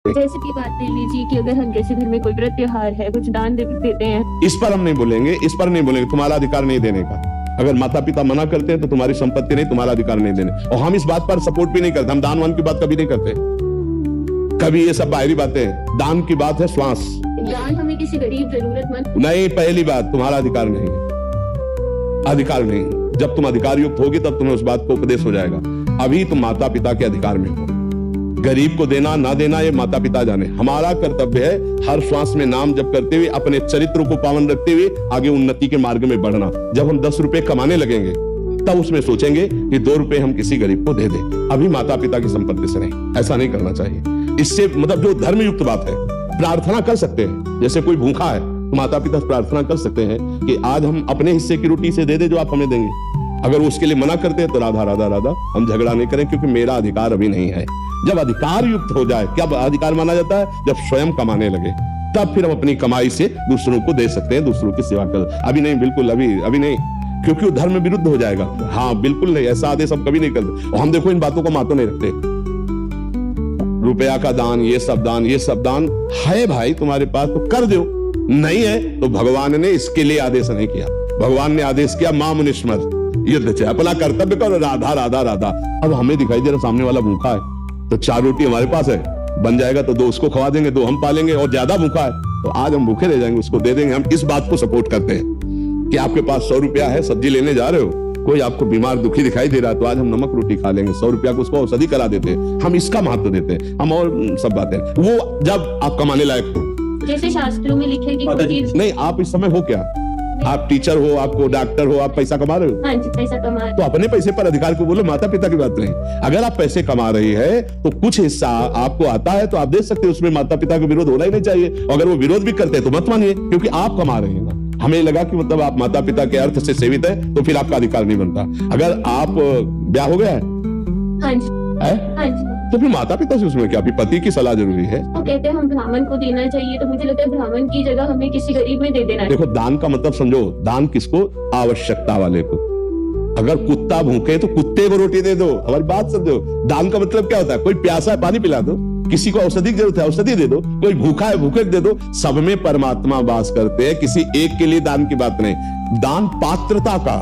जैसे की बात ले लीजिए कि अगर हम जैसे घर में कोई व्रत त्योहार है, कुछ दान देते हैं, इस पर हम नहीं बोलेंगे, इस पर नहीं बोलेंगे, तुम्हारा अधिकार नहीं देने का। अगर माता पिता मना करते हैं तो तुम्हारी संपत्ति नहीं, तुम्हारा अधिकार नहीं देने। और हम इस बात पर सपोर्ट भी नहीं करते, हम दान वान की बात कभी नहीं करते, कभी ये सब बाहरी बातें। दान की बात है श्वास। दान हमें किसी गरीब जरूरतमंद नहीं, पहली बात तुम्हारा अधिकार नहीं है, अधिकार नहीं। जब तुम अधिकार युक्त होगी तब तुम्हें उस बात को उपदेश हो जाएगा। अभी तुम माता पिता के अधिकार में हो। गरीब को देना ना देना ये माता पिता जाने। हमारा कर्तव्य है हर श्वास में नाम जप करते हुए अपने चरित्र को पावन रखते हुए आगे उन्नति के मार्ग में बढ़ना। जब हम 10 रुपए कमाने लगेंगे तब उसमें सोचेंगे कि 2 रुपए हम किसी गरीब को दे दें। अभी माता पिता की संपत्ति से नहीं, ऐसा नहीं करना चाहिए। इससे मतलब जो धर्म युक्त बात है, प्रार्थना कर सकते हैं। जैसे कोई भूखा है तो माता पिता प्रार्थना कर सकते हैं कि आज हम अपने हिस्से की रोटी से दे दे जो आप हमें देंगे। अगर उसके लिए मना करते हैं तो राधा राधा राधा, हम झगड़ा नहीं करें क्योंकि मेरा अधिकार अभी नहीं है। जब अधिकार युक्त हो जाए, क्या अधिकार माना जाता है? जब स्वयं कमाने लगे, तब फिर हम अपनी कमाई से दूसरों को दे सकते हैं, दूसरों की सेवा कर। अभी नहीं, बिल्कुल अभी नहीं, क्योंकि वो धर्म विरुद्ध हो जाएगा। हाँ बिल्कुल नहीं, ऐसा आदेश हम कभी नहीं करते। और हम देखो इन बातों को मातो नहीं रखते। रुपया का दान, ये सब दान है भाई तुम्हारे पास तो कर दो, नहीं है तो भगवान ने इसके लिए आदेश नहीं किया। भगवान ने आदेश किया मां मुनिस्मर, युद्ध चाहे अपना कर्तव्य करो, राधा राधा राधा। अब हमें दिखाई दे रहा सामने वाला भूखा है तो 4 रोटी हमारे पास है, बन जाएगा तो 2 उसको खवा देंगे, 2 हम पालेंगे। और ज्यादा भूखा है तो आज हम भूखे रह जाएंगे, उसको दे देंगे। हम इस बात को सपोर्ट करते हैं कि आपके पास 100 रुपया है, सब्जी लेने जा रहे हो, कोई आपको बीमार दुखी दिखाई दे रहा है तो आज हम नमक रोटी खा लेंगे, 100 रुपया को उसको औषधि करा देते हैं। हम इसका महत्व देते हैं। हम और सब बातें वो जब आप कमाने लायक हो, जैसे शास्त्रों में लिखे कि कोई चीज नहीं। आप इस समय हो क्या? आप टीचर हो, आपको डॉक्टर हो, आप पैसा कमा रहे हो। हाँ जी, पैसा कमा तो अपने पैसे पर अधिकार को बोलो, माता पिता की बात नहीं। अगर आप पैसे कमा रही है तो कुछ हिस्सा आपको आता है तो आप दे सकते हो, उसमें माता पिता का विरोध होना ही नहीं चाहिए। अगर वो विरोध भी करते हैं तो मत मानिए, क्योंकि आप कमा रहे हैं ना। हमें लगा कि मतलब आप माता पिता के अर्थ से सेवित है तो फिर आपका अधिकार नहीं बनता। अगर आप ब्याह हो गया है, हाँ जी, हाँ जी, तो फिर माता पिता से उसमें क्या, अभी पति की सलाह जरूरी है। तो कहते हैं हम ब्राह्मण को देना चाहिए, तो मुझे लगता है ब्राह्मण की जगह हमें किसी गरीब में दे देना चाहिए। देखो दान का मतलब समझो, दान किसको? आवश्यकता वाले को। अगर कुत्ता भूखे तो कुत्ते को रोटी दे दो, हमारी बात समझो। दान का मतलब क्या होता है? कोई प्यासा है पानी पिला दो, किसी को औषधि की जरूरत है औषधि दे दो, कोई भूखा है भूखे दे दो। सब में परमात्मा वास करते हैं, किसी एक के लिए दान की बात नहीं। दान पात्रता का,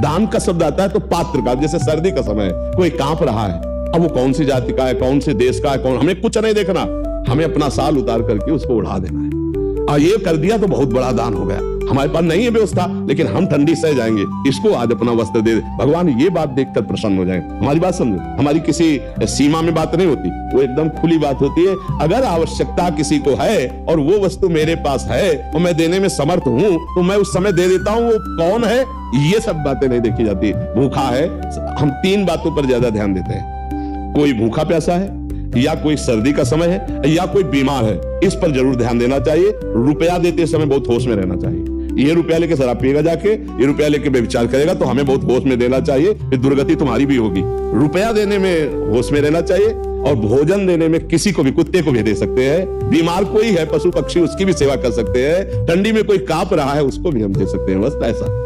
दान का शब्द आता है तो पात्र का। जैसे सर्दी का समय है, कोई कांप रहा है, अब वो कौन सी जाति का है, कौन से देश का है, कौन, हमें कुछ नहीं देखना, हमें अपना साल उतार करके उसको उड़ा देना है। और ये कर दिया तो बहुत बड़ा दान हो गया। हमारे पास नहीं है व्यवस्था, लेकिन हम ठंडी सह जाएंगे, इसको आज अपना वस्त्र दे दे। भगवान ये बात देखकर प्रसन्न हो जाएंगे। हमारी बात समझो, हमारी किसी सीमा में बात नहीं होती, वो एकदम खुली बात होती है। अगर आवश्यकता किसी को है और वो वस्तु मेरे पास है और मैं देने में समर्थ हूं तो मैं उस समय दे देता हूं। वो कौन है, ये सब बातें नहीं देखी जाती। भूखा है, हम 3 बातों पर ज्यादा ध्यान देते हैं। कोई भूखा प्यासा है, या कोई सर्दी का समय है, या कोई बीमार है, इस पर जरूर ध्यान देना चाहिए। रुपया देते समय बहुत होश में रहना चाहिए। ये रुपया लेके शराब पिएगा जाके, ये रुपया लेके व्यभिचार करेगा तो हमें बहुत होश में देना चाहिए, फिर दुर्गति तुम्हारी भी होगी। रुपया देने में होश में रहना चाहिए, और भोजन देने में किसी को भी, कुत्ते को भी दे सकते हैं। बीमार कोई है पशु पक्षी, उसकी भी सेवा कर सकते हैं। ठंडी में कोई कांप रहा है उसको भी हम दे सकते हैं। बस ऐसा।